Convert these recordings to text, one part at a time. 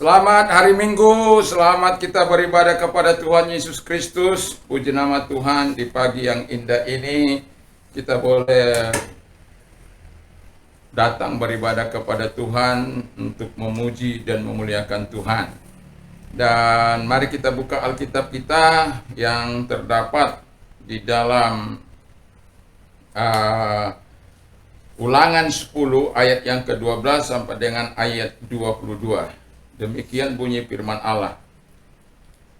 Selamat hari Minggu, selamat kita beribadah kepada Tuhan Yesus Kristus. Puji nama Tuhan, di pagi yang indah ini kita boleh datang beribadah kepada Tuhan untuk memuji dan memuliakan Tuhan. Dan mari kita buka Alkitab kita yang terdapat di dalam Ulangan 10 ayat yang ke-12 sampai dengan ayat 22. Demikian bunyi firman Allah.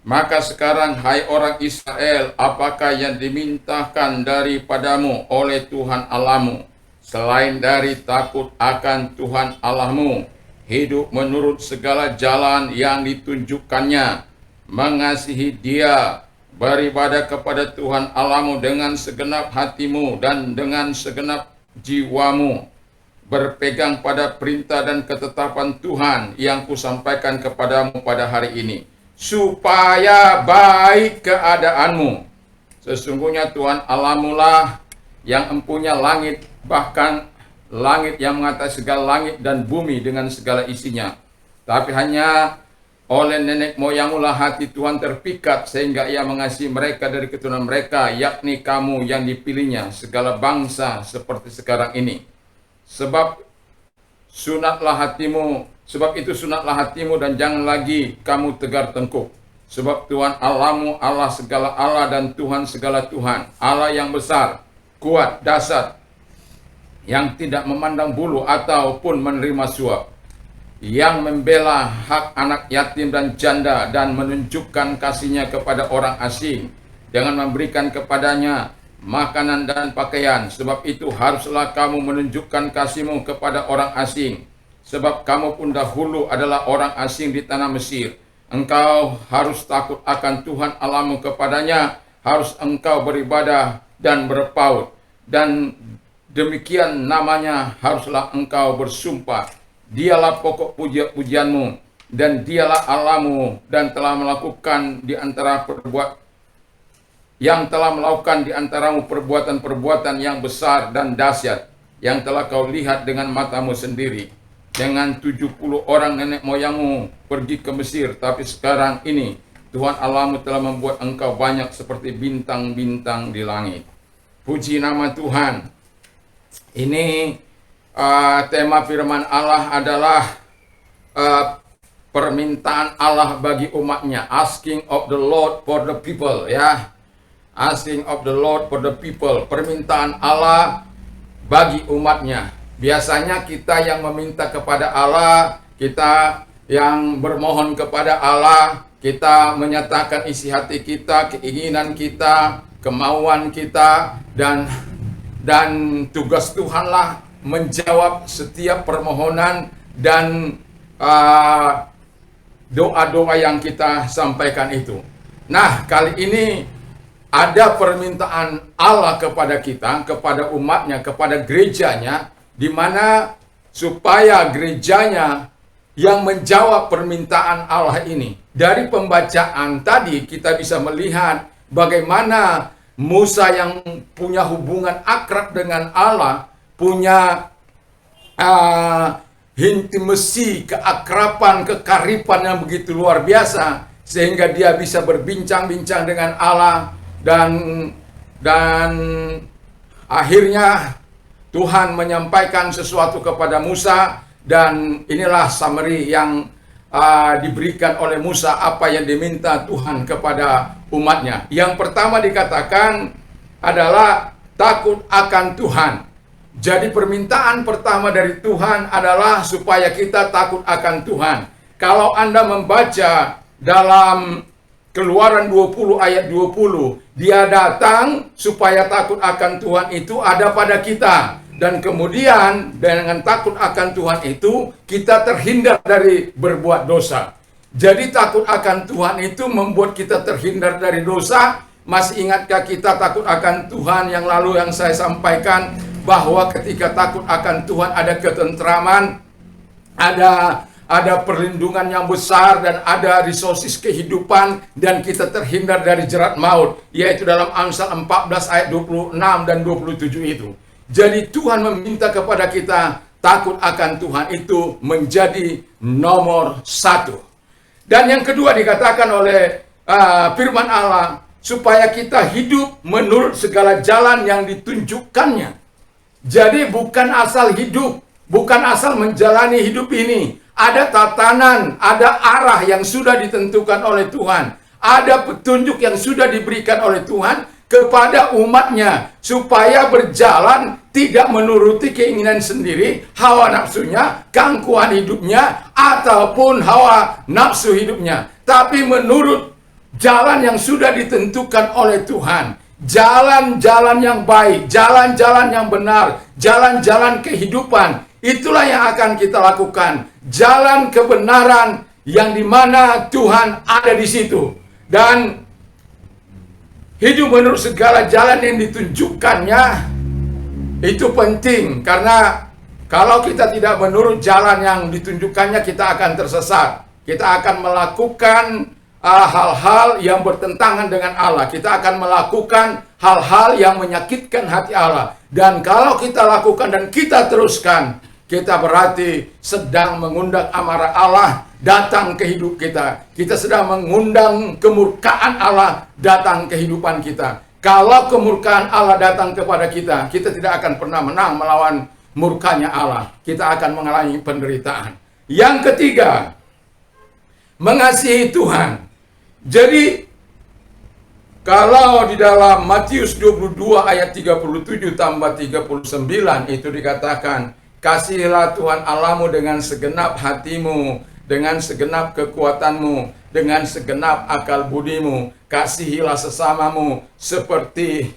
Maka sekarang, hai orang Israel, apakah yang dimintakan daripadamu oleh Tuhan Allahmu, selain dari takut akan Tuhan Allahmu, hidup menurut segala jalan yang ditunjukkannya, mengasihi Dia, beribadah kepada Tuhan Allahmu dengan segenap hatimu dan dengan segenap jiwamu, berpegang pada perintah dan ketetapan Tuhan yang kusampaikan kepadamu pada hari ini, supaya baik keadaanmu. Sesungguhnya Tuhan Allahmu lah yang empunya langit, bahkan langit yang mengatasi segala langit dan bumi dengan segala isinya. Tapi hanya oleh nenek moyangmu lah hati Tuhan terpikat, sehingga Ia mengasihi mereka dari keturunan mereka, yakni kamu yang dipilihnya, segala bangsa seperti sekarang ini. Sebab itu sunatlah hatimu dan jangan lagi kamu tegar tengkuk. Sebab Tuhan Allahmu Allah segala Allah dan Tuhan segala Tuhan, Allah yang besar, kuat, dahsyat, yang tidak memandang bulu ataupun menerima suap, yang membela hak anak yatim dan janda dan menunjukkan kasih-Nya kepada orang asing dengan memberikan kepadanya makanan dan pakaian. Sebab itu haruslah kamu menunjukkan kasih-Mu kepada orang asing, sebab kamu pun dahulu adalah orang asing di tanah Mesir. Engkau harus takut akan Tuhan Allahmu, kepadanya harus engkau beribadah dan berpaut, dan demikian namanya haruslah engkau bersumpah. Dialah pokok pujianmu, dan Dialah Allahmu, dan telah melakukan di antaramu perbuatan-perbuatan yang besar dan dahsyat, yang telah kau lihat dengan matamu sendiri. Dengan 70 orang nenek moyangmu pergi ke Mesir, tapi sekarang ini Tuhan Allahmu telah membuat engkau banyak seperti bintang-bintang di langit. Puji nama Tuhan. Ini tema firman Allah adalah permintaan Allah bagi umatnya, asking of the Lord for the people, ya. Asking of the Lord for the people, permintaan Allah bagi umatnya. Biasanya kita yang meminta kepada Allah, kita yang bermohon kepada Allah, kita menyatakan isi hati kita, keinginan kita, kemauan kita, dan tugas Tuhanlah menjawab setiap permohonan dan doa-doa yang kita sampaikan itu. Nah, kali ini ada permintaan Allah kepada kita, kepada umatnya, kepada gerejanya, di mana supaya gerejanya yang menjawab permintaan Allah ini. Dari pembacaan tadi kita bisa melihat bagaimana Musa yang punya hubungan akrab dengan Allah, punya intimasi, keakraban, kekariban yang begitu luar biasa, sehingga dia bisa berbincang-bincang dengan Allah, dan akhirnya Tuhan menyampaikan sesuatu kepada Musa, dan inilah summary yang diberikan oleh Musa apa yang diminta Tuhan kepada umatnya. Yang pertama dikatakan adalah takut akan Tuhan. Jadi permintaan pertama dari Tuhan adalah supaya kita takut akan Tuhan. Kalau Anda membaca dalam Keluaran 20 ayat 20, Dia datang supaya takut akan Tuhan itu ada pada kita. Dan kemudian dengan takut akan Tuhan itu, kita terhindar dari berbuat dosa. Jadi takut akan Tuhan itu membuat kita terhindar dari dosa. Masih ingatkah kita takut akan Tuhan yang lalu yang saya sampaikan, bahwa ketika takut akan Tuhan ada ketentraman, ada perlindungan yang besar, dan ada resources kehidupan, dan kita terhindar dari jerat maut, yaitu dalam Amsal 14 ayat 26 dan 27 itu. Jadi Tuhan meminta kepada kita takut akan Tuhan itu menjadi nomor satu. Dan yang kedua dikatakan oleh firman Allah, supaya kita hidup menurut segala jalan yang ditunjukkannya. Jadi bukan asal hidup, bukan asal menjalani hidup ini. Ada tatanan, ada arah yang sudah ditentukan oleh Tuhan. Ada petunjuk yang sudah diberikan oleh Tuhan kepada umatnya, supaya berjalan tidak menuruti keinginan sendiri, hawa nafsunya, keangkuhan hidupnya, ataupun hawa nafsu hidupnya. Tapi menurut jalan yang sudah ditentukan oleh Tuhan. Jalan-jalan yang baik, jalan-jalan yang benar, jalan-jalan kehidupan. Itulah yang akan kita lakukan. Jalan kebenaran yang dimana Tuhan ada di situ. Dan hidup menurut segala jalan yang ditunjukkannya, itu penting. Karena kalau kita tidak menurut jalan yang ditunjukkannya, kita akan tersesat. Kita akan melakukan hal-hal yang bertentangan dengan Allah. Kita akan melakukan hal-hal yang menyakitkan hati Allah. Dan kalau kita lakukan dan kita teruskan, kita berarti sedang mengundang amarah Allah datang ke hidup kita. Kita sedang mengundang kemurkaan Allah datang ke kehidupan kita. Kalau kemurkaan Allah datang kepada kita, kita tidak akan pernah menang melawan murkanya Allah. Kita akan mengalami penderitaan. Yang ketiga, mengasihi Tuhan. Jadi kalau di dalam Matius 22 ayat 37 tambah 39 itu dikatakan, kasihilah Tuhan Allahmu dengan segenap hatimu, dengan segenap kekuatanmu, dengan segenap akal budimu. Kasihilah sesamamu seperti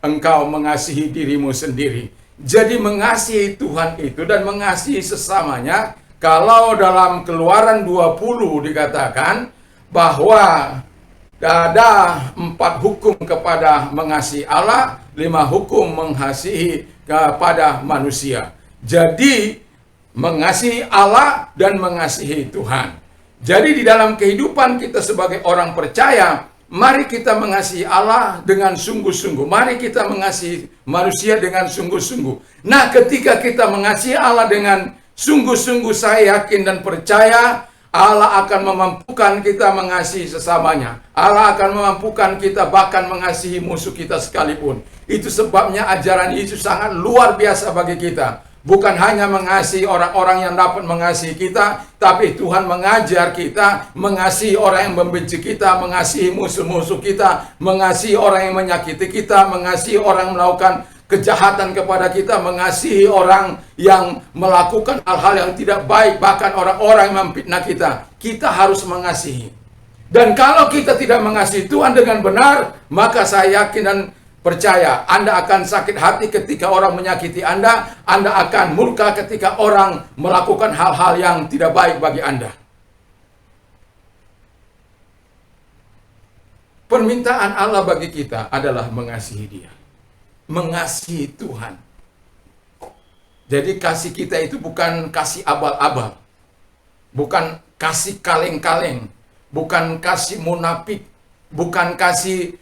engkau mengasihi dirimu sendiri. Jadi mengasihi Tuhan itu dan mengasihi sesamanya, kalau dalam Keluaran 20 dikatakan bahwa ada 4 hukum kepada mengasihi Allah, 5 hukum mengasihi kepada manusia. Jadi mengasihi Allah dan mengasihi Tuhan. Jadi di dalam kehidupan kita sebagai orang percaya, mari kita mengasihi Allah dengan sungguh-sungguh. Mari kita mengasihi manusia dengan sungguh-sungguh. Nah, ketika kita mengasihi Allah dengan sungguh-sungguh, saya yakin dan percaya Allah akan memampukan kita mengasihi sesamanya. Allah akan memampukan kita bahkan mengasihi musuh kita sekalipun. Itu sebabnya ajaran Yesus sangat luar biasa bagi kita. Bukan hanya mengasihi orang-orang yang dapat mengasihi kita, tapi Tuhan mengajar kita mengasihi orang yang membenci kita, mengasihi musuh-musuh kita, mengasihi orang yang menyakiti kita, mengasihi orang yang melakukan kejahatan kepada kita, mengasihi orang yang melakukan hal-hal yang tidak baik, bahkan orang-orang yang memfitnah kita. Kita harus mengasihi. Dan kalau kita tidak mengasihi Tuhan dengan benar, maka saya yakin dan percaya Anda akan sakit hati ketika orang menyakiti Anda. Anda akan murka ketika orang melakukan hal-hal yang tidak baik bagi Anda. Permintaan Allah bagi kita adalah mengasihi Dia, mengasihi Tuhan. Jadi kasih kita itu bukan kasih abal-abal, bukan kasih kaleng-kaleng, bukan kasih munafik, bukan kasih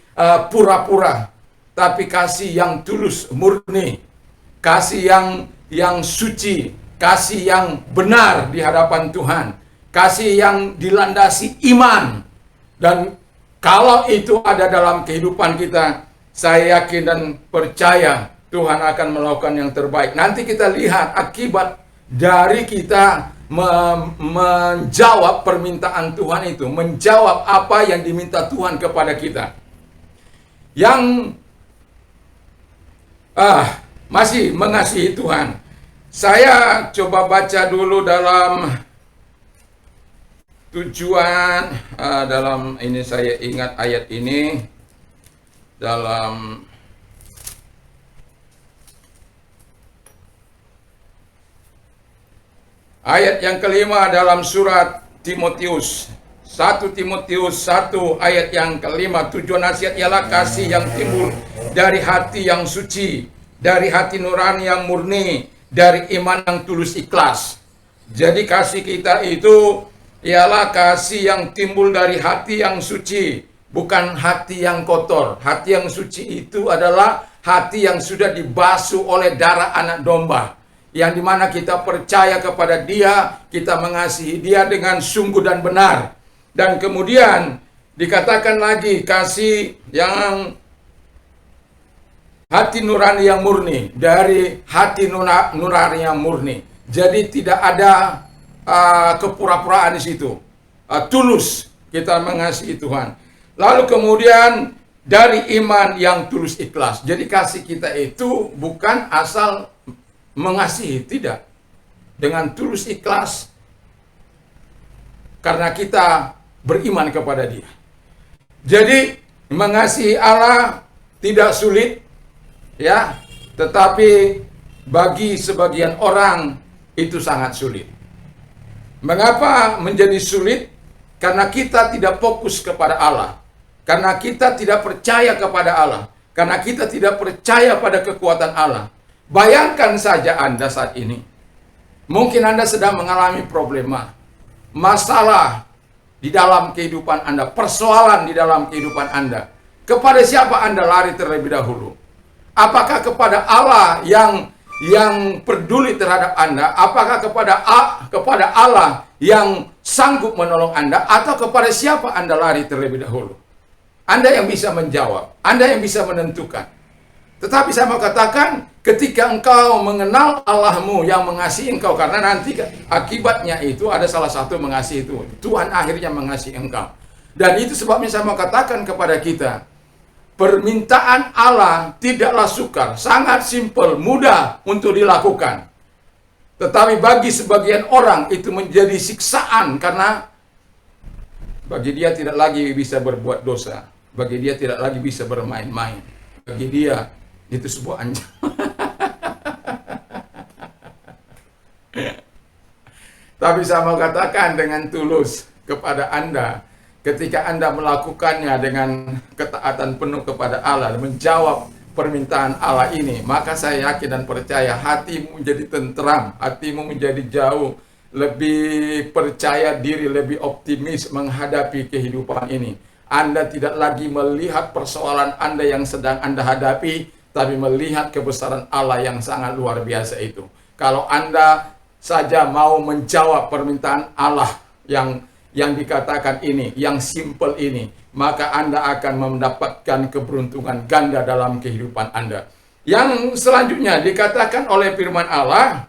pura-pura, tapi kasih yang tulus, murni, kasih yang suci, kasih yang benar di hadapan Tuhan, kasih yang dilandasi iman. Dan kalau itu ada dalam kehidupan kita, saya yakin dan percaya Tuhan akan melakukan yang terbaik. Nanti kita lihat akibat dari kita menjawab permintaan Tuhan itu, menjawab apa yang diminta Tuhan kepada kita. Yang masih mengasihi Tuhan. Saya coba baca dulu dalam tujuan, dalam ini saya ingat ayat ini, dalam ayat yang kelima dalam surat Timotius, 1 Timotius 1 ayat yang kelima. Tujuan nasihat ialah kasih yang timbul dari hati yang suci, dari hati nurani yang murni, dari iman yang tulus ikhlas. Jadi kasih kita itu ialah kasih yang timbul dari hati yang suci, bukan hati yang kotor. Hati yang suci itu adalah hati yang sudah dibasuh oleh darah anak domba, yang dimana kita percaya kepada Dia, kita mengasihi Dia dengan sungguh dan benar. Dan kemudian dikatakan lagi kasih yang hati nurani yang murni, dari hati nurani yang murni. Jadi tidak ada kepura-puraan di situ. Tulus kita mengasihi Tuhan. Lalu kemudian dari iman yang tulus ikhlas. Jadi kasih kita itu bukan asal mengasihi, tidak. Dengan tulus ikhlas karena kita beriman kepada Dia. Jadi mengasihi Allah tidak sulit, ya, tetapi bagi sebagian orang itu sangat sulit. Mengapa menjadi sulit? Karena kita tidak fokus kepada Allah, karena kita tidak percaya kepada Allah, karena kita tidak percaya pada kekuatan Allah. Bayangkan saja Anda saat ini, mungkin Anda sedang mengalami problema, masalah di dalam kehidupan Anda, persoalan di dalam kehidupan Anda. Kepada siapa Anda lari terlebih dahulu? Apakah kepada Allah yang peduli terhadap Anda? Apakah kepada Allah yang sanggup menolong Anda? Atau kepada siapa Anda lari terlebih dahulu? Anda yang bisa menjawab, Anda yang bisa menentukan. Tetapi saya mau katakan, ketika engkau mengenal Allahmu yang mengasihi engkau, karena nanti akibatnya itu ada salah satu mengasihi itu. Tuhan akhirnya mengasihi engkau. Dan itu sebabnya saya mau katakan kepada kita, permintaan Allah tidaklah sukar, sangat simpel, mudah untuk dilakukan. Tetapi bagi sebagian orang itu menjadi siksaan, karena bagi dia tidak lagi bisa berbuat dosa. Bagi dia tidak lagi bisa bermain-main. Bagi dia itu sebuah ancaman. Tapi saya mau katakan dengan tulus kepada Anda, ketika Anda melakukannya dengan ketaatan penuh kepada Allah, menjawab permintaan Allah ini, maka saya yakin dan percaya hatimu menjadi tentram, hatimu menjadi jauh lebih percaya diri, lebih optimis menghadapi kehidupan ini. Anda tidak lagi melihat persoalan Anda yang sedang Anda hadapi, tapi melihat kebesaran Allah yang sangat luar biasa itu. Kalau Anda saja mau menjawab permintaan Allah yang dikatakan ini, yang simple ini, maka Anda akan mendapatkan keberuntungan ganda dalam kehidupan Anda. Yang selanjutnya dikatakan oleh firman Allah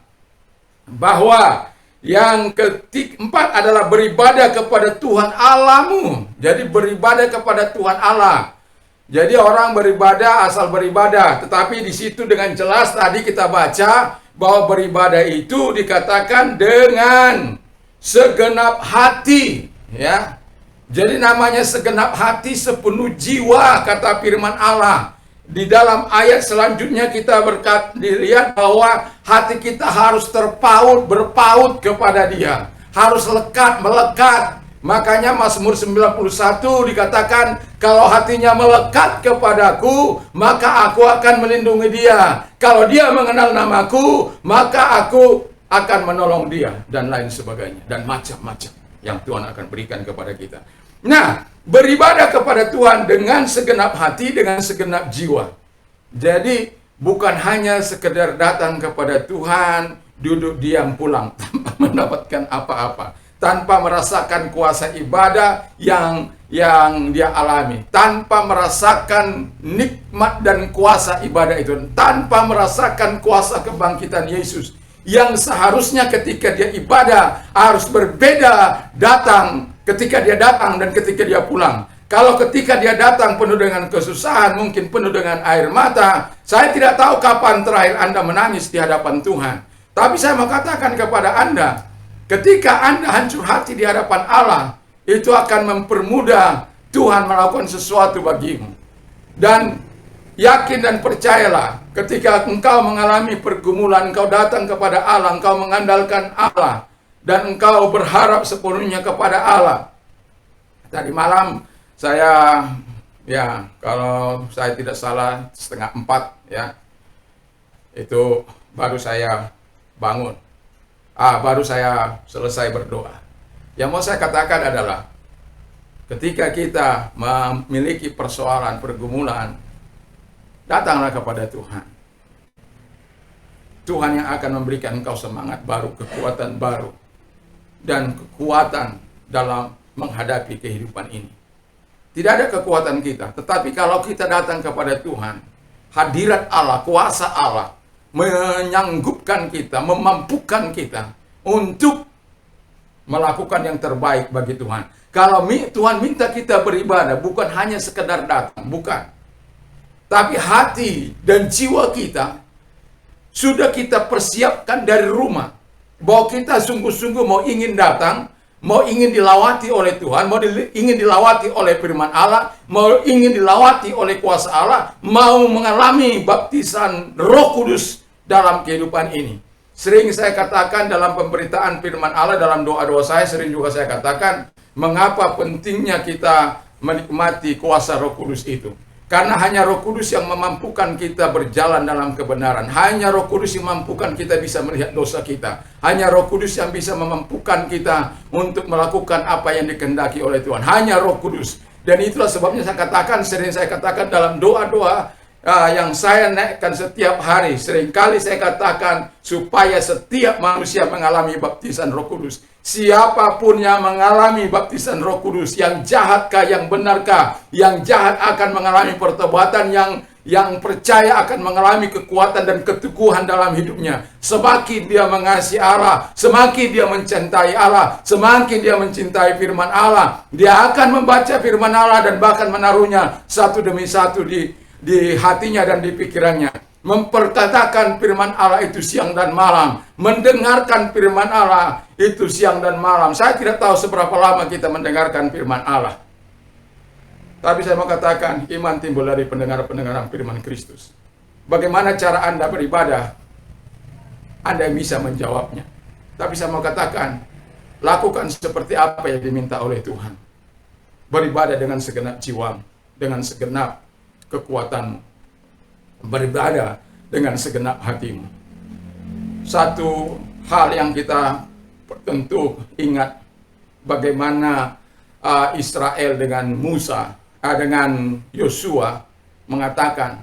bahwa yang keempat adalah beribadah kepada Tuhan Allahmu. Jadi beribadah kepada Tuhan Allah. Jadi orang beribadah asal beribadah, tetapi di situ dengan jelas tadi kita baca bahwa beribadah itu dikatakan dengan segenap hati, ya. Jadi namanya segenap hati, sepenuh jiwa, kata firman Allah. Di dalam ayat selanjutnya kita dilihat bahwa hati kita harus berpaut kepada Dia, harus lekat, melekat. Makanya Mazmur 91 dikatakan, kalau hatinya melekat kepadaku, maka aku akan melindungi dia. Kalau dia mengenal namaku, maka aku akan menolong dia, dan lain sebagainya, dan macam-macam yang Tuhan akan berikan kepada kita. Nah, beribadah kepada Tuhan dengan segenap hati, dengan segenap jiwa. Jadi bukan hanya sekedar datang kepada Tuhan, duduk diam pulang tanpa mendapatkan apa-apa, tanpa merasakan kuasa ibadah yang dia alami, tanpa merasakan nikmat dan kuasa ibadah itu, tanpa merasakan kuasa kebangkitan Yesus yang seharusnya ketika dia ibadah harus berbeda ketika dia datang dan ketika dia pulang. Kalau ketika dia datang penuh dengan kesusahan, mungkin penuh dengan air mata, saya tidak tahu kapan terakhir Anda menangis di hadapan Tuhan. Tapi saya mau katakan kepada Anda, ketika Anda hancur hati di hadapan Allah, itu akan mempermudah Tuhan melakukan sesuatu bagimu. Dan yakin dan percayalah, ketika engkau mengalami pergumulan, engkau datang kepada Allah, engkau mengandalkan Allah, dan engkau berharap sepenuhnya kepada Allah. Tadi malam saya, kalau saya tidak salah 3:30, itu baru saya bangun. Baru saya selesai berdoa. Yang mau saya katakan adalah, ketika kita memiliki persoalan, pergumulan, datanglah kepada Tuhan. Tuhan yang akan memberikan engkau semangat baru, kekuatan baru, dan kekuatan dalam menghadapi kehidupan ini. Tidak ada kekuatan kita, tetapi kalau kita datang kepada Tuhan, hadirat Allah, kuasa Allah menyanggupkan kita, memampukan kita untuk melakukan yang terbaik bagi Tuhan. Kalau Tuhan minta kita beribadah, bukan hanya sekedar datang, bukan. Tapi hati dan jiwa kita sudah kita persiapkan dari rumah. Bahwa kita sungguh-sungguh mau ingin datang, mau ingin dilawati oleh Tuhan, ingin dilawati oleh firman Allah, mau ingin dilawati oleh kuasa Allah, mau mengalami baptisan Roh Kudus dalam kehidupan ini. Sering saya katakan dalam pemberitaan firman Allah, dalam doa-doa saya, sering juga saya katakan, mengapa pentingnya kita menikmati kuasa Roh Kudus itu. Karena hanya Roh Kudus yang memampukan kita berjalan dalam kebenaran. Hanya Roh Kudus yang memampukan kita bisa melihat dosa kita. Hanya Roh Kudus yang bisa memampukan kita untuk melakukan apa yang dikehendaki oleh Tuhan. Hanya Roh Kudus. Dan itulah sebabnya saya katakan, sering saya katakan dalam doa-doa yang saya naikkan setiap hari. Seringkali saya katakan supaya setiap manusia mengalami baptisan Roh Kudus. Siapapun yang mengalami baptisan Roh Kudus, yang jahatkah, yang benarkah, yang jahat akan mengalami pertobatan, yang percaya akan mengalami kekuatan dan keteguhan dalam hidupnya. Semakin dia mengasihi Allah, semakin dia mencintai Allah, semakin dia mencintai firman Allah, dia akan membaca firman Allah dan bahkan menaruhnya satu demi satu di hatinya dan di pikirannya. Memperkatakan firman Allah itu siang dan malam, mendengarkan firman Allah itu siang dan malam. Saya tidak tahu seberapa lama kita mendengarkan firman Allah, tapi saya mau katakan iman timbul dari pendengar-pendengaran firman Kristus. Bagaimana cara Anda beribadah? Anda yang bisa menjawabnya. Tapi saya mau katakan, lakukan seperti apa yang diminta oleh Tuhan. Beribadah dengan segenap jiwamu, dengan segenap kekuatanmu. Beribadah dengan segenap hatimu. Satu hal yang kita tentu ingat, bagaimana Israel dengan Musa, dengan Yosua mengatakan,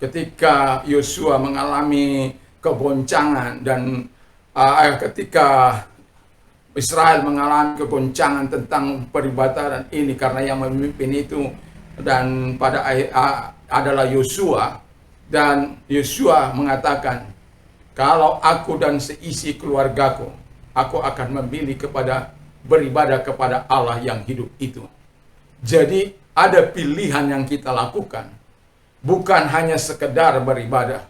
ketika Yosua mengalami kegoncangan dan ketika Israel mengalami kegoncangan tentang peribadatan ini karena yang memimpin itu dan pada adalah Yosua. Dan Yosua mengatakan, kalau aku dan seisi keluargaku, aku akan memilih kepada beribadah kepada Allah yang hidup itu. Jadi ada pilihan yang kita lakukan. Bukan hanya sekedar beribadah,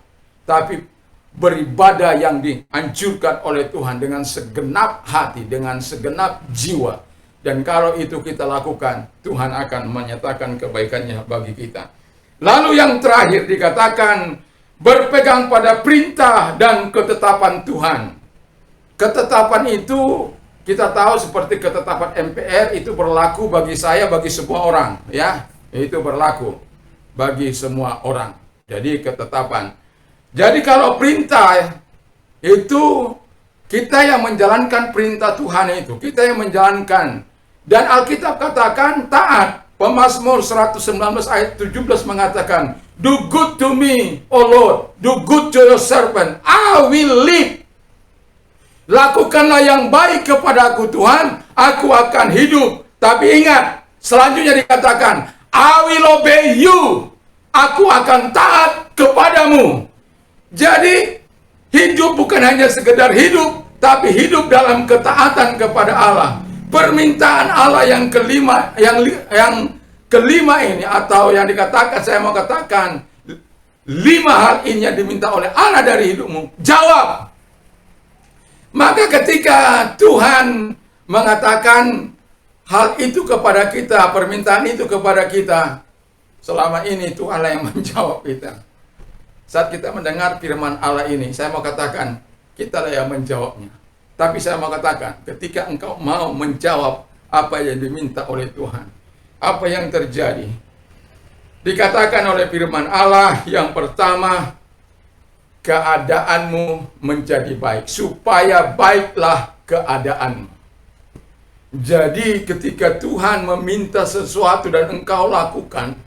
tapi beribadah yang dianjurkan oleh Tuhan dengan segenap hati, dengan segenap jiwa. Dan kalau itu kita lakukan, Tuhan akan menyatakan kebaikannya bagi kita. Lalu yang terakhir dikatakan, berpegang pada perintah dan ketetapan Tuhan. Ketetapan itu kita tahu seperti ketetapan MPR itu berlaku bagi saya, bagi semua orang, ya. Itu berlaku bagi semua orang. Jadi ketetapan. Jadi kalau perintah itu kita yang menjalankan perintah Tuhan itu, kita yang menjalankan. Dan Alkitab katakan taat. Pemazmur 119 ayat 17 mengatakan, do good to me, O Lord, do good to your servant, I will live. Lakukanlah yang baik kepadaku Tuhan, aku akan hidup. Tapi ingat, selanjutnya dikatakan, I will obey you, aku akan taat kepadamu. Jadi, hidup bukan hanya sekedar hidup, tapi hidup dalam ketaatan kepada Allah. Permintaan Allah yang kelima, yang kelima ini, atau yang dikatakan, saya mau katakan 5 hal ini yang diminta oleh Allah dari hidupmu. Jawab. Maka ketika Tuhan mengatakan hal itu kepada kita, permintaan itu kepada kita, selama ini Tuhan Allah yang menjawab kita. Saat kita mendengar firman Allah ini, saya mau katakan kita lah yang menjawabnya. Tapi saya mau katakan, ketika engkau mau menjawab apa yang diminta oleh Tuhan, apa yang terjadi? Dikatakan oleh firman Allah yang pertama, keadaanmu menjadi baik, supaya baiklah keadaanmu. Jadi ketika Tuhan meminta sesuatu dan engkau lakukan,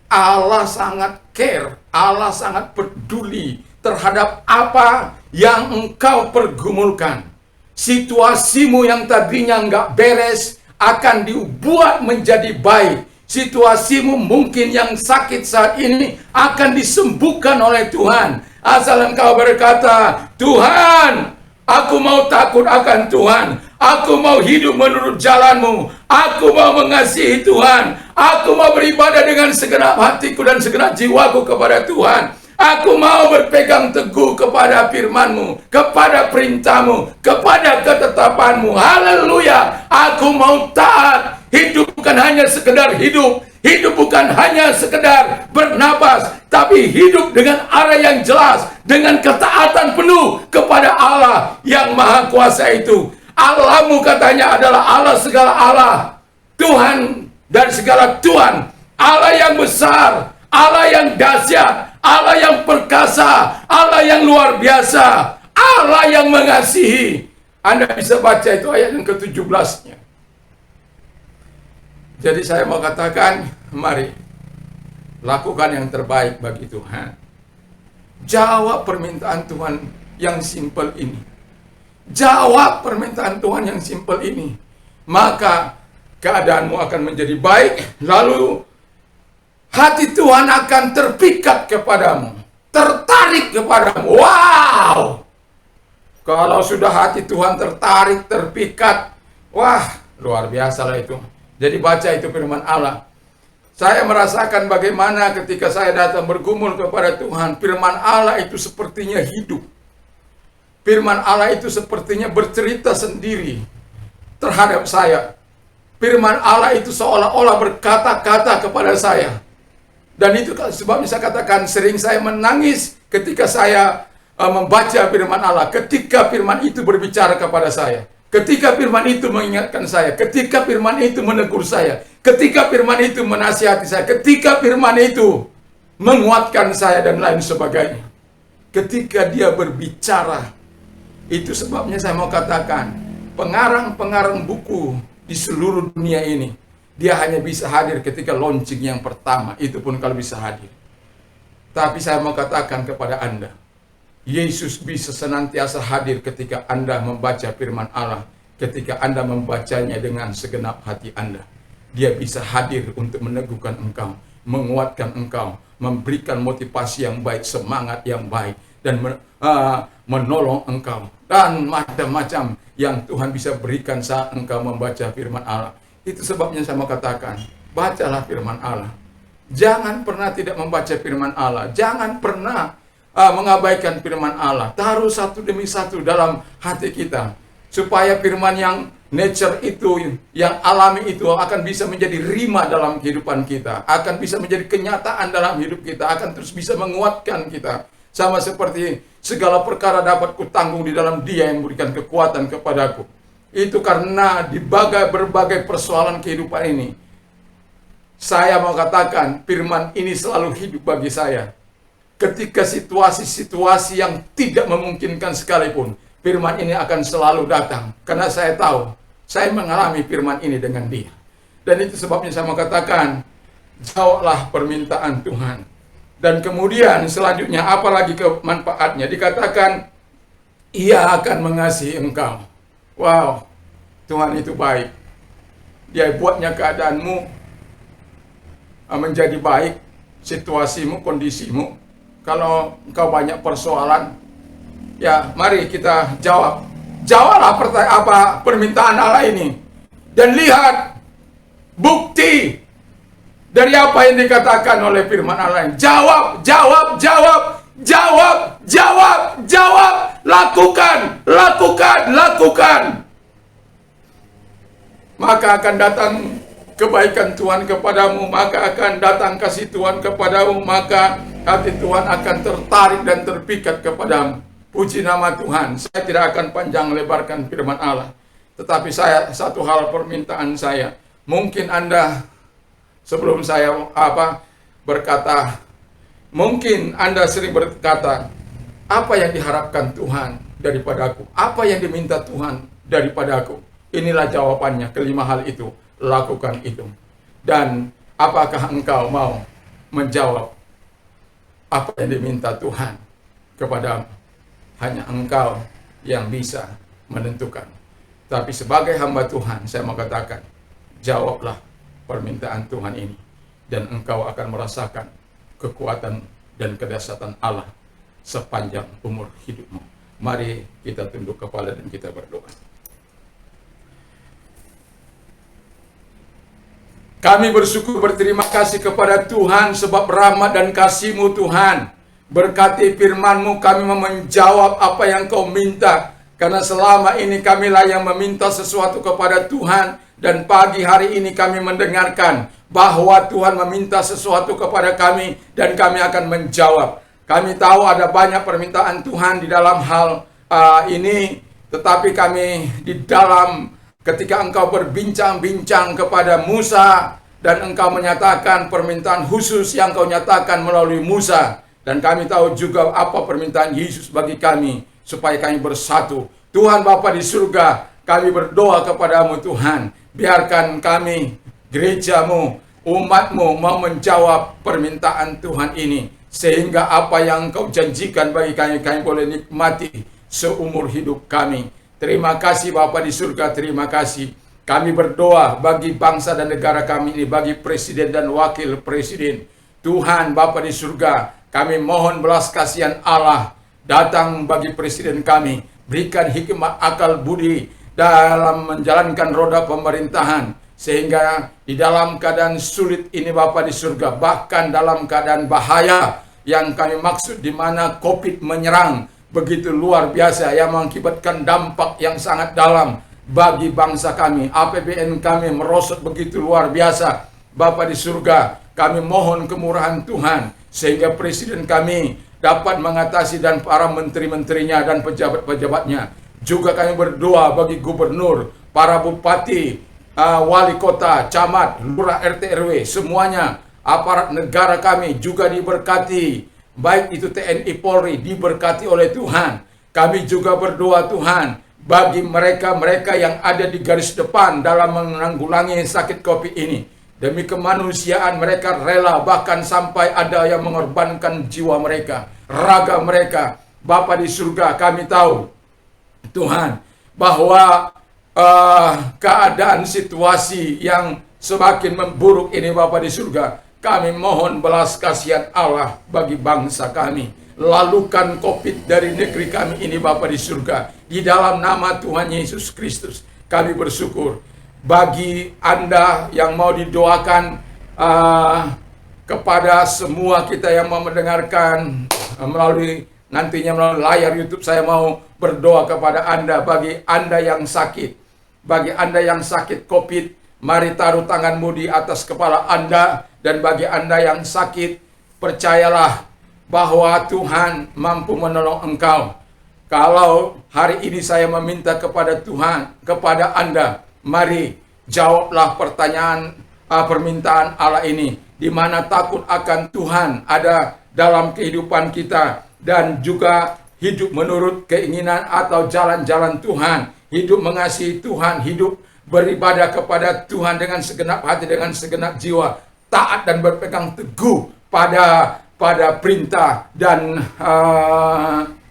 Allah sangat care, Allah sangat peduli terhadap apa yang engkau pergumulkan. Situasimu yang tadinya nggak beres, akan dibuat menjadi baik. Situasimu mungkin yang sakit saat ini akan disembuhkan oleh Tuhan. Asal engkau berkata, Tuhan, aku mau takut akan Tuhan. Aku mau hidup menurut jalan-Mu. Aku mau mengasihi Tuhan. Aku mau beribadah dengan segenap hatiku dan segenap jiwaku kepada Tuhan. Aku mau berpegang teguh kepada firman-Mu, kepada perintah-Mu, kepada ketetapan-Mu. Haleluya. Aku mau taat. Hidup bukan hanya sekedar hidup. Hidup bukan hanya sekedar bernapas, tapi hidup dengan arah yang jelas, dengan ketaatan penuh kepada Allah yang Maha Kuasa itu. Allahmu katanya adalah Allah segala Allah, Tuhan dan segala Tuhan, Allah yang besar, Allah yang dahsyat, Allah yang perkasa, Allah yang luar biasa, Allah yang mengasihi. Anda bisa baca itu ayat yang ke-17-nya. Jadi saya mau katakan, mari lakukan yang terbaik bagi Tuhan. Jawab permintaan Tuhan yang simpel ini. Jawab permintaan Tuhan yang simpel ini. Maka keadaanmu akan menjadi baik. Lalu hati Tuhan akan terpikat kepadamu. Tertarik kepadamu. Wow! Kalau sudah hati Tuhan tertarik, terpikat. Wah, luar biasa lah itu. Jadi baca itu firman Allah. Saya merasakan bagaimana ketika saya datang bergumul kepada Tuhan. Firman Allah itu sepertinya hidup. Firman Allah itu sepertinya bercerita sendiri terhadap saya. Firman Allah itu seolah-olah berkata-kata kepada saya. Dan itu sebabnya saya katakan sering saya menangis ketika saya membaca firman Allah. Ketika firman itu berbicara kepada saya. Ketika firman itu mengingatkan saya, ketika firman itu menegur saya, ketika firman itu menasihati saya, ketika firman itu menguatkan saya dan lain sebagainya. Ketika dia berbicara, itu sebabnya saya mau katakan, pengarang-pengarang buku di seluruh dunia ini, dia hanya bisa hadir ketika launching yang pertama, itu pun kalau bisa hadir. Tapi saya mau katakan kepada Anda, Yesus bisa senantiasa hadir ketika Anda membaca firman Allah, ketika Anda membacanya dengan segenap hati Anda. Dia bisa hadir untuk meneguhkan engkau, menguatkan engkau, memberikan motivasi yang baik, semangat yang baik, dan menolong engkau. Dan macam-macam yang Tuhan bisa berikan saat engkau membaca firman Allah. Itu sebabnya saya mau katakan, bacalah firman Allah. Jangan pernah tidak membaca firman Allah. Jangan pernah mengabaikan firman Allah. Taruh satu demi satu dalam hati kita, supaya firman yang nature itu, yang alami itu akan bisa menjadi rima dalam kehidupan kita, akan bisa menjadi kenyataan dalam hidup kita, akan terus bisa menguatkan kita. Sama seperti segala perkara dapat kutanggung di dalam Dia yang memberikan kekuatan kepadaku. Itu karena di berbagai persoalan kehidupan ini, saya mau katakan firman ini selalu hidup bagi saya. Ketika situasi-situasi yang tidak memungkinkan sekalipun, firman ini akan selalu datang. Karena saya tahu, saya mengalami firman ini dengan Dia. Dan itu sebabnya saya mau katakan, jawablah permintaan Tuhan. Dan kemudian selanjutnya, apalagi kemanfaatnya, dikatakan, Ia akan mengasihi engkau. Wow, Tuhan itu baik. Dia buatnya keadaanmu menjadi baik, situasimu, kondisimu. Kalau engkau banyak persoalan, ya mari kita jawab. Jawablah permintaan Allah ini. Dan lihat bukti dari apa yang dikatakan oleh firman Allah ini. Jawab, jawab, jawab, jawab, jawab, jawab. Lakukan, lakukan, lakukan. Maka akan datang kebaikan Tuhan kepadamu, maka akan datang kasih Tuhan kepadamu, maka hati Tuhan akan tertarik dan terpikat kepadamu. Puji nama Tuhan. Saya tidak akan panjang lebarkan firman Allah, tetapi satu hal permintaan saya. Mungkin Anda sebelum saya berkata, mungkin Anda sering berkata, apa yang diharapkan Tuhan daripadaku? Apa yang diminta Tuhan daripadaku? Inilah jawabannya, kelima hal itu. Lakukan itu. Dan apakah engkau mau menjawab apa yang diminta Tuhan kepadamu? Hanya engkau yang bisa menentukan. Tapi sebagai hamba Tuhan, saya mau katakan, jawablah permintaan Tuhan ini, dan engkau akan merasakan kekuatan dan kedahsyatan Allah sepanjang umur hidupmu. Mari kita tunduk kepala dan kita berdoa. Kami bersyukur, berterima kasih kepada Tuhan sebab rahmat dan kasih-Mu Tuhan. Berkati firman-Mu, kami mau menjawab apa yang Kau minta. Karena selama ini kamilah yang meminta sesuatu kepada Tuhan. Dan pagi hari ini kami mendengarkan bahwa Tuhan meminta sesuatu kepada kami dan kami akan menjawab. Kami tahu ada banyak permintaan Tuhan di dalam hal ini. Tetapi kami di dalam ketika Engkau berbincang-bincang kepada Musa dan Engkau menyatakan permintaan khusus yang Kau nyatakan melalui Musa. Dan kami tahu juga apa permintaan Yesus bagi kami supaya kami bersatu. Tuhan Bapa di surga, kami berdoa kepada-Mu Tuhan. Biarkan kami, gereja-Mu, umat-Mu mau menjawab permintaan Tuhan ini. Sehingga apa yang Engkau janjikan bagi kami, kami boleh nikmati seumur hidup kami. Terima kasih Bapa di surga, terima kasih. Kami berdoa bagi bangsa dan negara kami ini, bagi presiden dan wakil presiden. Tuhan Bapa di surga, kami mohon belas kasihan Allah datang bagi presiden kami. Berikan hikmat, akal, budi dalam menjalankan roda pemerintahan. Sehingga di dalam keadaan sulit ini Bapa di surga, bahkan dalam keadaan bahaya yang kami maksud di mana COVID menyerang begitu luar biasa yang mengakibatkan dampak yang sangat dalam bagi bangsa kami. APBN kami merosot begitu luar biasa. Bapa di surga, kami mohon kemurahan Tuhan sehingga presiden kami dapat mengatasi dan para menteri-menterinya dan pejabat-pejabatnya. Juga kami berdoa bagi gubernur, para bupati, wali kota, camat, lurah, RT, RW, semuanya aparat negara kami juga diberkati. Baik itu TNI Polri diberkati oleh Tuhan. Kami juga berdoa Tuhan bagi mereka-mereka yang ada di garis depan dalam menanggulangi sakit COVID ini. Demi kemanusiaan mereka rela, bahkan sampai ada yang mengorbankan jiwa mereka, raga mereka. Bapa di surga, kami tahu Tuhan bahwa keadaan situasi yang semakin memburuk ini Bapa di surga, kami mohon belas kasihan Allah bagi bangsa kami. Lalukan COVID dari negeri kami ini Bapa di surga. Di dalam nama Tuhan Yesus Kristus kami bersyukur. Bagi Anda yang mau didoakan kepada semua kita yang mau mendengarkan melalui nantinya melalui layar YouTube, saya mau berdoa kepada Anda. Bagi Anda yang sakit, bagi Anda yang sakit COVID, mari taruh tanganmu di atas kepala Anda. Dan bagi Anda yang sakit, percayalah bahwa Tuhan mampu menolong engkau. Kalau hari ini saya meminta kepada Tuhan, kepada Anda, mari jawablah permintaan Allah ini, di mana takut akan Tuhan ada dalam kehidupan kita, dan juga hidup menurut keinginan atau jalan-jalan Tuhan, hidup mengasihi Tuhan, hidup beribadah kepada Tuhan dengan segenap hati, dengan segenap jiwa, taat dan berpegang teguh pada perintah dan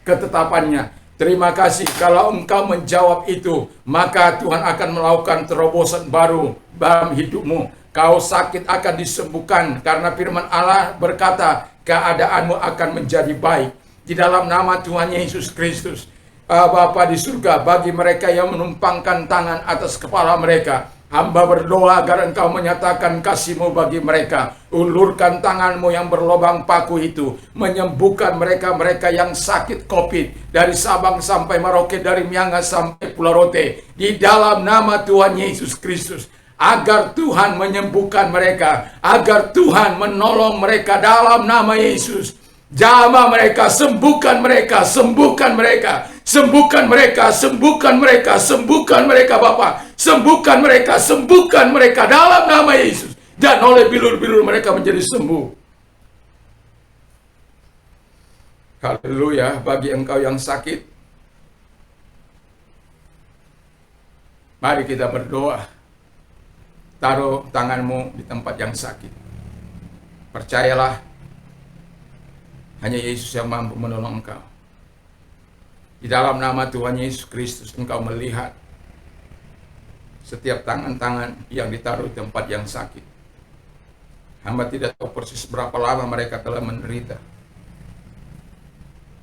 ketetapannya. Terima kasih. Kalau engkau menjawab itu, maka Tuhan akan melakukan terobosan baru dalam hidupmu. Kau sakit akan disembuhkan karena firman Allah berkata keadaanmu akan menjadi baik. Di dalam nama Tuhan Yesus Kristus, Bapa di surga, bagi mereka yang menumpangkan tangan atas kepala mereka, hamba berdoa agar engkau menyatakan kasih-Mu bagi mereka. Ulurkan tangan-Mu yang berlobang paku itu, menyembuhkan mereka-mereka yang sakit COVID, dari Sabang sampai Merauke, dari Miangas sampai Pulau Rote. Di dalam nama Tuhan Yesus Kristus, agar Tuhan menyembuhkan mereka, agar Tuhan menolong mereka dalam nama Yesus. Jamah mereka, sembuhkan mereka, sembuhkan mereka, sembuhkan mereka, sembuhkan mereka, sembuhkan mereka Bapa, sembuhkan mereka dalam nama Yesus. Dan oleh bilur-bilur mereka menjadi sembuh. Haleluya. Bagi engkau yang sakit, mari kita berdoa. Taruh tanganmu di tempat yang sakit. Percayalah, hanya Yesus yang mampu menolong engkau. Di dalam nama Tuhan Yesus Kristus, engkau melihat setiap tangan-tangan yang ditaruh di tempat yang sakit. Hamba tidak tahu persis berapa lama mereka telah menderita.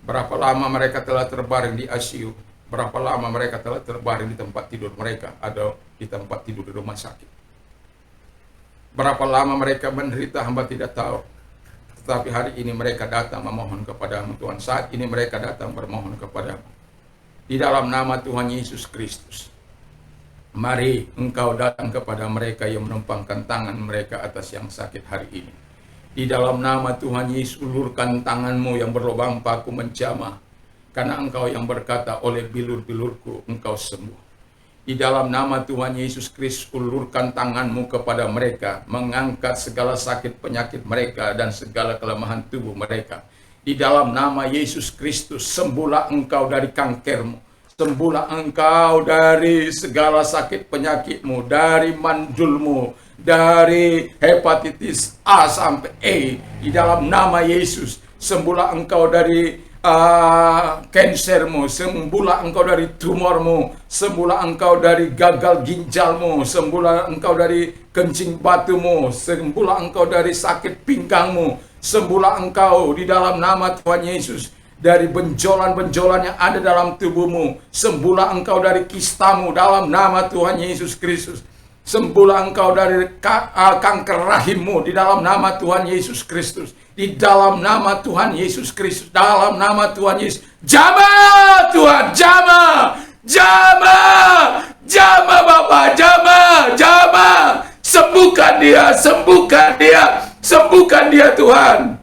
Berapa lama mereka telah terbaring di ICU. Berapa lama mereka telah terbaring di tempat tidur mereka atau di tempat tidur di rumah sakit. Berapa lama mereka menderita, hamba tidak tahu. Tetapi hari ini mereka datang memohon kepadamu Tuhan. Saat ini mereka datang bermohon kepadamu. Di dalam nama Tuhan Yesus Kristus. Mari Engkau datang kepada mereka yang menumpangkan tangan mereka atas yang sakit hari ini. Di dalam nama Tuhan Yesus, ulurkan tanganmu yang berlubang paku menjamah. Karena Engkau yang berkata, oleh bilur-bilurku Engkau sembuh. Di dalam nama Tuhan Yesus Kristus, ulurkan tanganmu kepada mereka, mengangkat segala sakit penyakit mereka dan segala kelemahan tubuh mereka. Di dalam nama Yesus Kristus, sembuhlah Engkau dari kankermu. Sembuhlah Engkau dari segala sakit penyakitmu, dari mandulmu, dari hepatitis A sampai E. Di dalam nama Yesus, sembuhlah Engkau dari kansermu, sembuhlah Engkau dari tumormu, sembuhlah Engkau dari gagal ginjalmu, sembuhlah Engkau dari kencing batumu, sembuhlah Engkau dari sakit pinggangmu, sembuhlah Engkau di dalam nama Tuhan Yesus dari benjolan-benjolan yang ada dalam tubuhmu, sembuhlah Engkau dari kistamu dalam nama Tuhan Yesus Kristus. Sembuhlah Engkau dari kanker rahimmu di dalam nama Tuhan Yesus Kristus. Di dalam nama Tuhan Yesus Kristus. Dalam nama Tuhan Yesus. Jamah Tuhan, jamah. Jamah. Jamah Bapa, jamah. Jamah. Sembuhkan dia, sembuhkan dia. Sembuhkan dia Tuhan.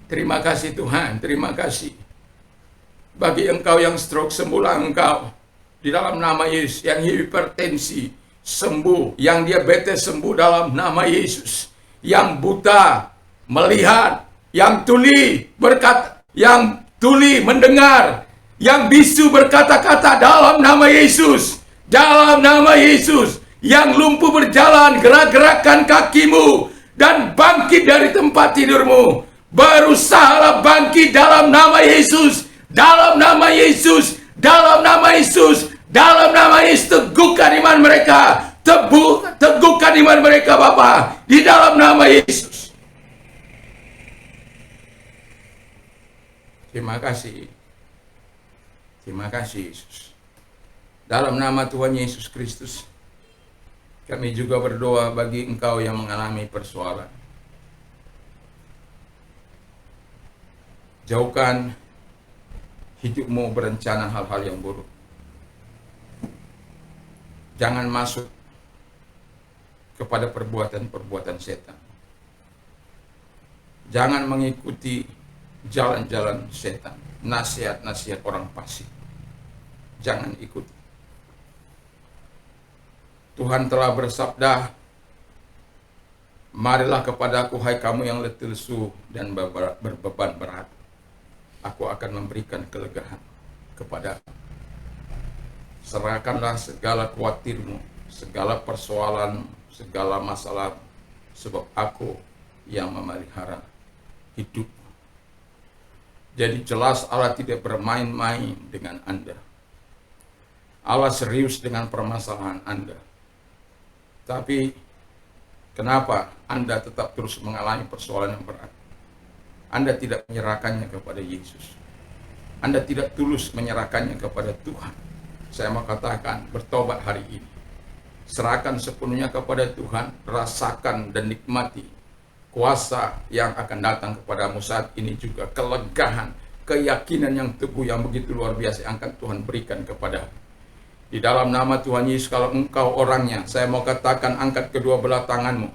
Terima kasih Tuhan, terima kasih. Bagi engkau yang stroke, sembuhlah engkau. Di dalam nama Yesus. Yang hipertensi, sembuh. Yang diabetes, sembuh dalam nama Yesus. Yang buta, melihat. Yang tuli, berkata. Yang tuli, mendengar. Yang bisu, berkata-kata dalam nama Yesus. Dalam nama Yesus. Yang lumpuh berjalan, gerak-gerakkan kakimu. Dan bangkit dari tempat tidurmu. Berusahalah bangkit dalam nama Yesus. Dalam nama Yesus, dalam nama Yesus, dalam nama Yesus, teguhkan iman mereka, teguhkan iman mereka Bapa, di dalam nama Yesus. Terima kasih Yesus. Dalam nama Tuhan Yesus Kristus, kami juga berdoa bagi engkau yang mengalami persoalan. Jauhkan hidupmu berencana hal-hal yang buruk. Jangan masuk kepada perbuatan-perbuatan setan. Jangan mengikuti jalan-jalan setan, nasihat-nasihat orang fasik. Jangan ikuti. Tuhan telah bersabda, marilah kepadaku hai kamu yang letih lesu dan berbeban berat. Aku akan memberikan kelegaan kepada. Serahkanlah segala khawatirmu, segala persoalan, segala masalah, sebab aku yang memelihara hidupmu. Jadi jelas Allah tidak bermain-main dengan Anda. Allah serius dengan permasalahan Anda. Tapi kenapa Anda tetap terus mengalami persoalan yang berat? Anda tidak menyerahkannya kepada Yesus. Anda tidak tulus menyerahkannya kepada Tuhan. Saya mau katakan, bertobat hari ini. Serahkan sepenuhnya kepada Tuhan. Rasakan dan nikmati kuasa yang akan datang kepadamu saat ini juga. Kelegahan, keyakinan yang teguh yang begitu luar biasa yang akan Tuhan berikan kepadamu. Di dalam nama Tuhan Yesus, kalau engkau orangnya, saya mau katakan, angkat kedua belah tanganmu.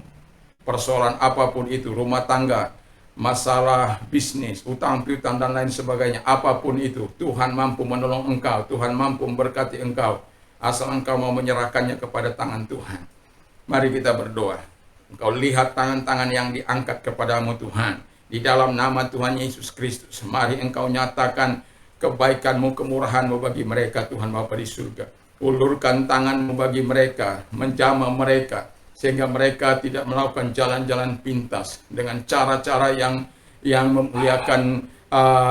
Persoalan apapun itu, rumah tangga, masalah bisnis, utang piutang dan lain sebagainya, apapun itu, Tuhan mampu menolong engkau, Tuhan mampu memberkati engkau, asal engkau mau menyerahkannya kepada tangan Tuhan. Mari kita berdoa. Engkau lihat tangan-tangan yang diangkat kepadamu Tuhan, di dalam nama Tuhan Yesus Kristus. Mari engkau nyatakan kebaikanmu, kemurahanmu bagi mereka Tuhan Bapa di surga. Ulurkan tanganmu bagi mereka, menjamah mereka, sehingga mereka tidak melakukan jalan-jalan pintas dengan cara-cara yang memuliakan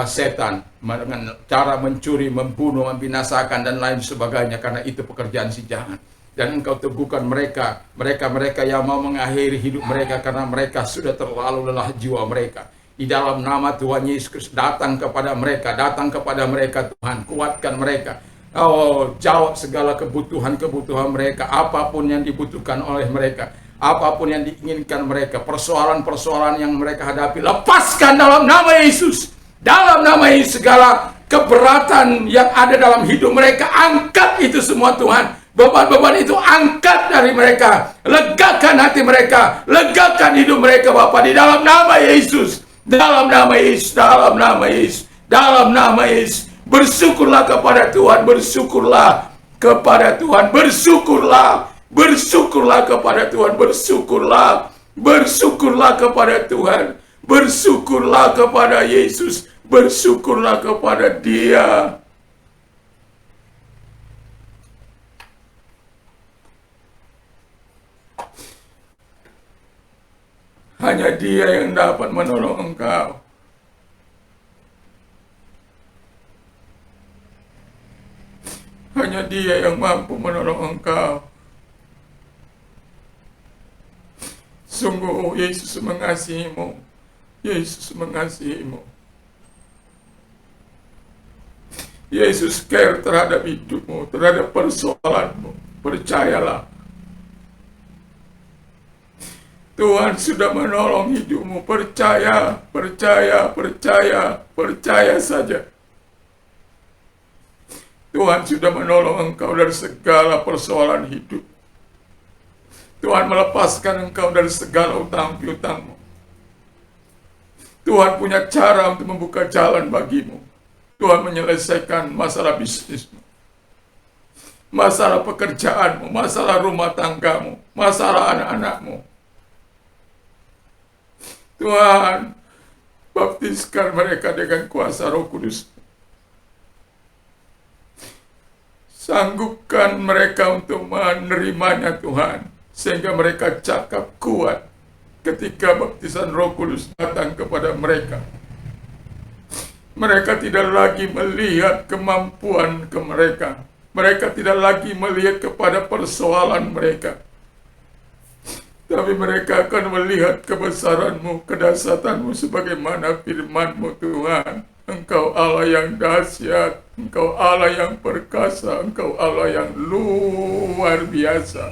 setan dengan cara mencuri, membunuh, membinasakan dan lain sebagainya, karena itu pekerjaan si jahat. Dan engkau teguhkan mereka yang mau mengakhiri hidup mereka karena mereka sudah terlalu lelah jiwa mereka. Di dalam nama Tuhan Yesus Kristus, datang kepada mereka Tuhan, kuatkan mereka. Oh, jawab segala kebutuhan mereka, apapun yang dibutuhkan oleh mereka, apapun yang diinginkan mereka, persoalan-persoalan yang mereka hadapi, lepaskan dalam nama Yesus. Dalam nama Yesus, segala keberatan yang ada dalam hidup mereka, angkat itu semua Tuhan. Beban-beban itu angkat dari mereka. Legakan hati mereka, legakan hidup mereka Bapa, di dalam nama Yesus. Dalam nama Yesus, dalam nama Yesus, dalam nama Yesus. Bersyukurlah kepada Tuhan, bersyukurlah kepada Tuhan, bersyukurlah, bersyukurlah kepada Tuhan, bersyukurlah, bersyukurlah kepada Tuhan, bersyukurlah kepada Yesus, bersyukurlah kepada Dia. Hanya Dia yang dapat menolong engkau. Hanya Dia yang mampu menolong engkau. Sungguh Yesus mengasihimu. Yesus mengasihimu. Yesus care terhadap hidupmu, terhadap persoalanmu. Percayalah. Tuhan sudah menolong hidupmu. Percaya, percaya, percaya, percaya saja. Tuhan sudah menolong engkau dari segala persoalan hidup. Tuhan melepaskan engkau dari segala utang piutangmu. Tuhan punya cara untuk membuka jalan bagimu. Tuhan menyelesaikan masalah bisnismu, masalah pekerjaanmu, masalah rumah tanggamu, masalah anak-anakmu. Tuhan baptiskan mereka dengan kuasa Roh Kudus. Sanggupkan mereka untuk menerimanya Tuhan, sehingga mereka cakap kuat ketika baptisan Roh Kudus datang kepada mereka. Mereka tidak lagi melihat kemampuan ke mereka. Mereka tidak lagi melihat kepada persoalan mereka. Tapi mereka akan melihat kebesaran-Mu, kedahsyatan-Mu, sebagaimana firman-Mu Tuhan. Engkau Allah yang dahsyat, Engkau Allah yang perkasa, Engkau Allah yang luar biasa.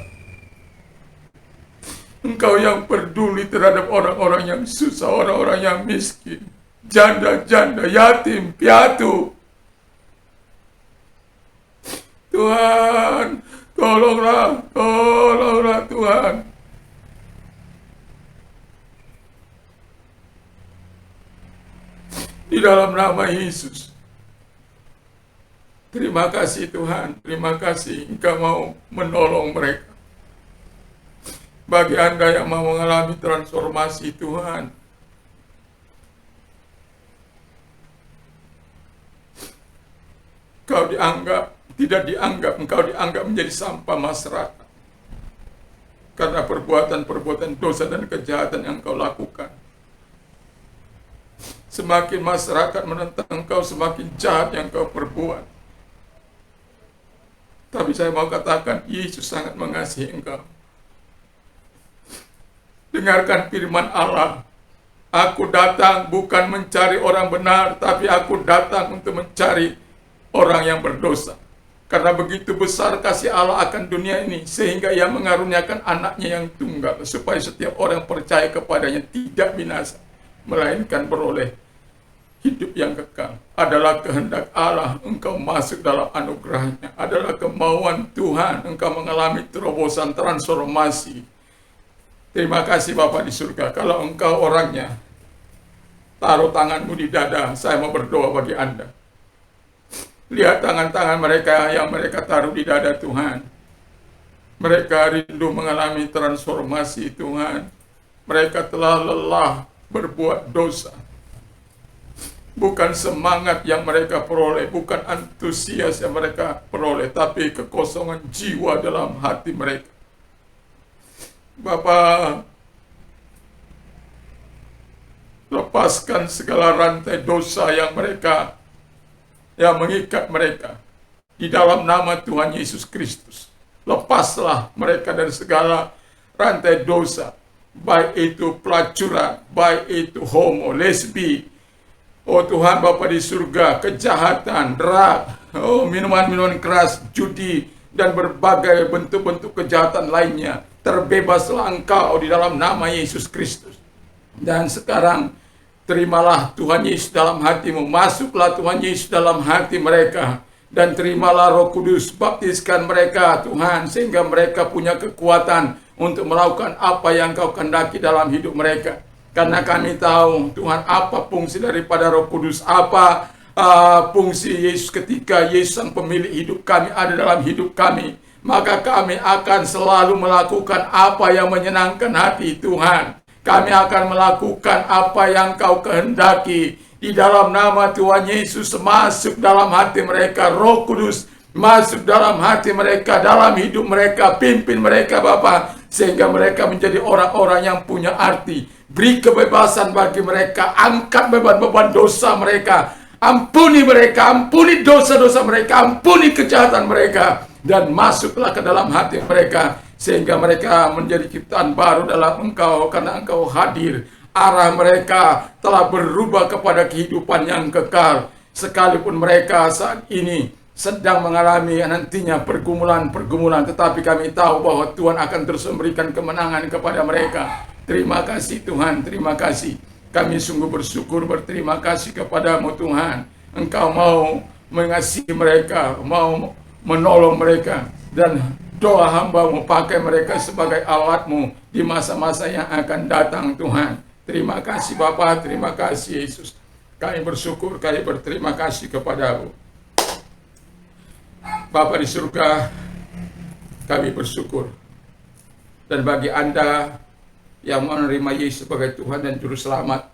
Engkau yang peduli terhadap orang-orang yang susah, orang-orang yang miskin, janda-janda, yatim, piatu. Tuhan, tolonglah, tolonglah Tuhan. Di dalam nama Yesus. Terima kasih Tuhan, terima kasih Engkau mau menolong mereka. Bagi Anda yang mau mengalami transformasi Tuhan, Engkau tidak dianggap, Engkau dianggap menjadi sampah masyarakat. Karena perbuatan-perbuatan dosa dan kejahatan yang Engkau lakukan. Semakin masyarakat menentang Engkau, semakin jahat yang Engkau perbuat. Tapi saya mau katakan, Yesus sangat mengasihi engkau. Dengarkan firman Allah. Aku datang bukan mencari orang benar, tapi aku datang untuk mencari orang yang berdosa. Karena begitu besar kasih Allah akan dunia ini, sehingga Ia mengaruniakan anaknya yang tunggal, supaya setiap orang percaya kepadanya tidak binasa, melainkan beroleh hidup yang kekal. Adalah kehendak Allah engkau masuk dalam anugerahnya. Adalah kemauan Tuhan engkau mengalami terobosan transformasi. Terima kasih Bapa di surga. Kalau engkau orangnya, taruh tanganmu di dada. Saya mau berdoa bagi Anda. Lihat tangan-tangan mereka yang mereka taruh di dada Tuhan. Mereka rindu mengalami transformasi Tuhan. Mereka telah lelah berbuat dosa. Bukan semangat yang mereka peroleh, bukan antusias yang mereka peroleh, tapi kekosongan jiwa dalam hati mereka. Bapa, Lepaskan segala rantai dosa yang mengikat mereka. Di dalam nama Tuhan Yesus Kristus. Lepaslah mereka dari segala rantai dosa. Baik itu pelacuran, baik itu homo, lesbi. Oh Tuhan Bapa di surga, kejahatan, drug, minuman-minuman keras, judi, dan berbagai bentuk-bentuk kejahatan lainnya. Terbebaslah Engkau di dalam nama Yesus Kristus. Dan sekarang terimalah Tuhan Yesus dalam hatimu. Masuklah Tuhan Yesus dalam hati mereka. Dan terimalah Roh Kudus. Baptiskan mereka Tuhan. Sehingga mereka punya kekuatan untuk melakukan apa yang Kau kehendaki dalam hidup mereka. Karena kami tahu Tuhan apa fungsi daripada Roh Kudus. Apa fungsi Yesus ketika Yesus sang pemilik hidup kami ada dalam hidup kami. Maka kami akan selalu melakukan apa yang menyenangkan hati Tuhan. Kami akan melakukan apa yang Kau kehendaki. Di dalam nama Tuhan Yesus, masuk dalam hati mereka. Roh Kudus masuk dalam hati mereka, dalam hidup mereka. Pimpin mereka Bapa, sehingga mereka menjadi orang-orang yang punya arti. Beri kebebasan bagi mereka. Angkat beban-beban dosa mereka. Ampuni mereka, ampuni dosa-dosa mereka, ampuni kejahatan mereka. Dan masuklah ke dalam hati mereka, sehingga mereka menjadi ciptaan baru dalam Engkau, karena Engkau hadir. Arah mereka telah berubah kepada kehidupan yang kekal. Sekalipun mereka saat ini sedang mengalami nantinya pergumulan-pergumulan, tetapi kami tahu bahwa Tuhan akan terus memberikan kemenangan kepada mereka. Terima kasih Tuhan, terima kasih. Kami sungguh bersyukur, berterima kasih kepadamu Tuhan. Engkau mau mengasihi mereka, mau menolong mereka, dan doa hamba-Mu pakai mereka sebagai alat-Mu di masa-masa yang akan datang Tuhan. Terima kasih Bapa, terima kasih Yesus. Kami bersyukur, kami berterima kasih kepadamu. Bapa di surga, kami bersyukur. Dan bagi Anda yang menerima Yesus sebagai Tuhan dan Juru Selamat,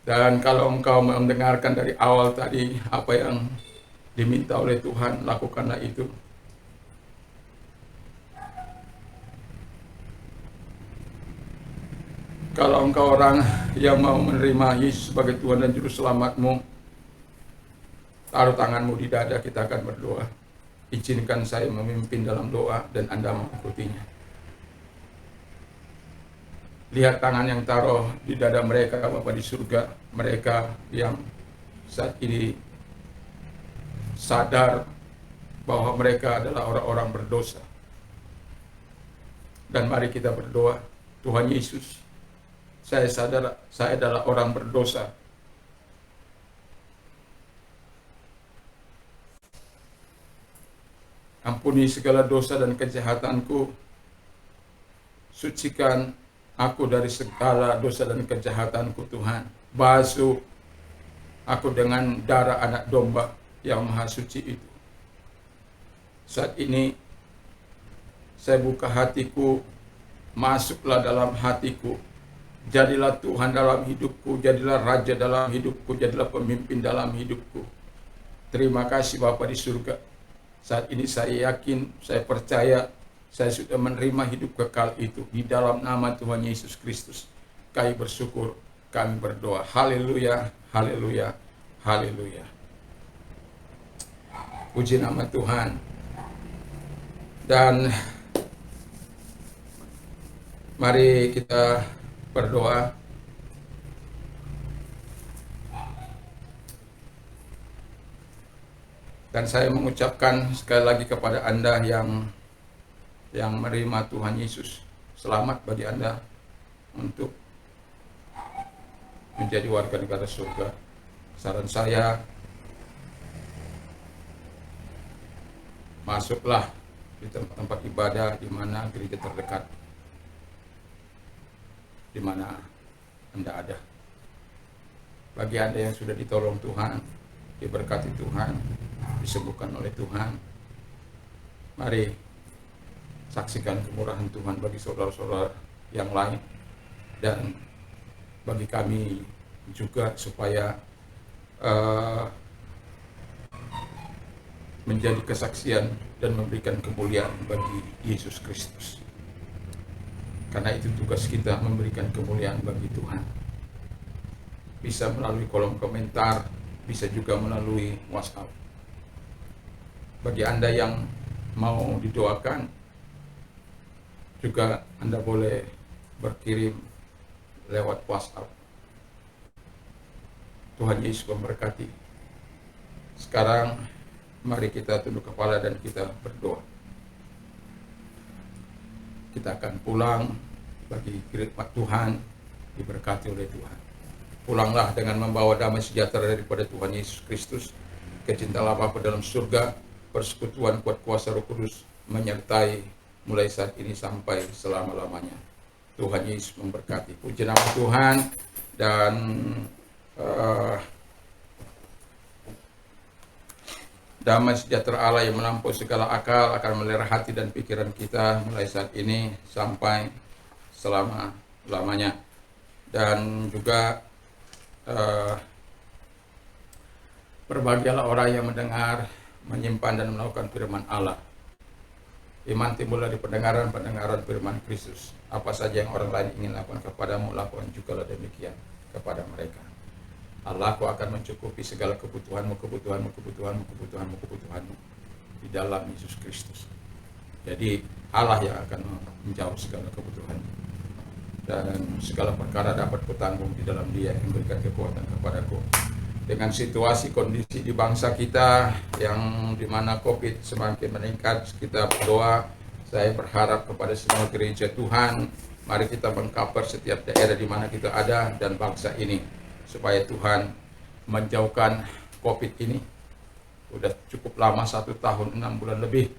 dan kalau engkau mendengarkan dari awal tadi apa yang diminta oleh Tuhan, lakukanlah itu. Kalau engkau orang yang mau menerima Yesus sebagai Tuhan dan Juru Selamatmu, taruh tanganmu di dada, kita akan berdoa. Izinkan saya memimpin dalam doa dan Anda mengikutinya. Lihat tangan yang taruh di dada mereka, Bapa di surga. Mereka yang saat ini sadar bahwa mereka adalah orang-orang berdosa. Dan mari kita berdoa. Tuhan Yesus, saya sadar saya adalah orang berdosa. Ampuni segala dosa dan kejahatanku. Sucikan aku dari segala dosa dan kejahatanku Tuhan. Basuh aku dengan darah anak domba yang maha suci itu. Saat ini saya buka hatiku, masuklah dalam hatiku. Jadilah Tuhan dalam hidupku, jadilah Raja dalam hidupku, jadilah pemimpin dalam hidupku. Terima kasih Bapa di surga. Saat ini saya yakin, saya percaya, saya sudah menerima hidup kekal itu. Di dalam nama Tuhan Yesus Kristus, kami bersyukur, kami berdoa. Haleluya, haleluya, haleluya. Puji nama Tuhan. Dan mari kita berdoa. Dan saya mengucapkan sekali lagi kepada Anda yang menerima Tuhan Yesus, selamat bagi Anda untuk menjadi warga negara surga. Saran saya, masuklah di tempat-tempat ibadah di mana gereja terdekat, di mana Anda ada. Bagi Anda yang sudah ditolong Tuhan, diberkati Tuhan, disembuhkan oleh Tuhan, mari saksikan kemurahan Tuhan bagi saudara-saudara yang lain, dan bagi kami juga, supaya menjadi kesaksian dan memberikan kemuliaan bagi Yesus Kristus. Karena itu tugas kita memberikan kemuliaan bagi Tuhan. Bisa melalui kolom komentar, bisa juga melalui WhatsApp. Bagi Anda yang mau didoakan, juga Anda boleh berkirim lewat WhatsApp. Tuhan Yesus memberkati. Sekarang mari kita tunduk kepala dan kita berdoa. Kita akan pulang bagi khidmat Tuhan, diberkati oleh Tuhan. Pulanglah dengan membawa damai sejahtera daripada Tuhan Yesus Kristus, kecintaan Allah Bapa dalam surga, persekutuan kuat kuasa Roh Kudus menyertai mulai saat ini sampai selama-lamanya. Tuhan Yesus memberkati. Puji nama Tuhan. Dan damai sejahtera Allah yang melampaui segala akal akan melera hati dan pikiran kita mulai saat ini sampai selama-lamanya. Dan juga berbahagialah orang yang mendengar, menyimpan dan melakukan firman Allah. Iman timbul dari pendengaran firman Kristus. Apa saja yang orang lain ingin lakukan kepadamu, lakukan jugalah demikian kepada mereka. Allahku akan mencukupi segala kebutuhanmu di dalam Yesus Kristus. Jadi Allah yang akan menjawab segala kebutuhanmu. Dan segala perkara dapat kutanggung di dalam Dia yang memberikan kekuatan kepadaku. Dengan situasi kondisi di bangsa kita yang dimana COVID semakin meningkat, kita berdoa. Saya berharap kepada semua gereja Tuhan, mari kita mengcover setiap daerah di mana kita ada dan bangsa ini, supaya Tuhan menjauhkan COVID ini. Udah cukup lama, 1 tahun 6 bulan lebih,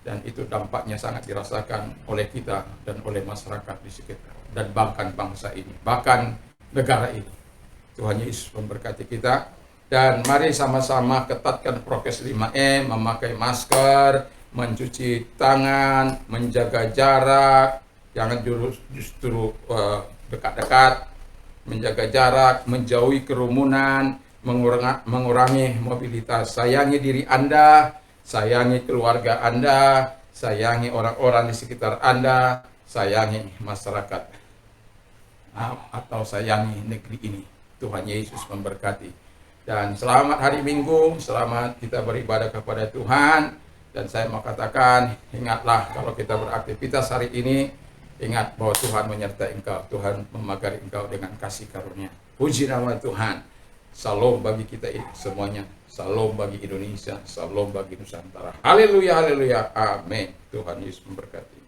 dan itu dampaknya sangat dirasakan oleh kita dan oleh masyarakat di sekitar, dan bahkan bangsa ini, bahkan negara ini. Tuhan Yesus memberkati kita. Dan mari sama-sama ketatkan prokes 5M, memakai masker, mencuci tangan, menjaga jarak, jangan justru dekat-dekat, menjaga jarak, menjauhi kerumunan, mengurangi mobilitas. Sayangi diri Anda, sayangi keluarga Anda, sayangi orang-orang di sekitar Anda, sayangi masyarakat, atau sayangi negeri ini. Tuhan Yesus memberkati. Dan selamat hari Minggu, selamat kita beribadah kepada Tuhan. Dan saya mau katakan, ingatlah kalau kita beraktivitas hari ini, ingat bahwa Tuhan menyertai engkau. Tuhan memagari engkau dengan kasih karunia. Puji nama Tuhan. Salam bagi kita semuanya. Salam bagi Indonesia. Salam bagi Nusantara. Haleluya, haleluya. Amin. Tuhan Yesus memberkati.